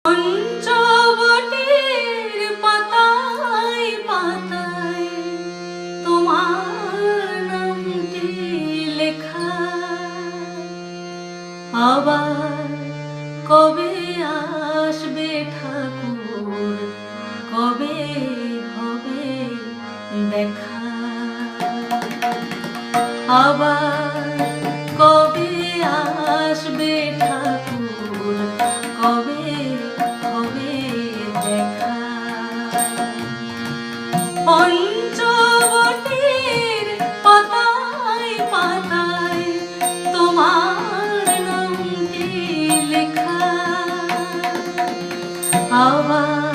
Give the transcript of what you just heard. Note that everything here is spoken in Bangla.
পঞ্চবটির পাতায় পাতায় তোমার নামটি লেখা। আবার কবে আসবে ঠাকুর, কবে হবে দেখা। আবার কবে আসবে ঠাকুর, কবে হবে দেখা। পঞ্চবটির পাতায় পাতায় তোমার নামটি লেখা। আবার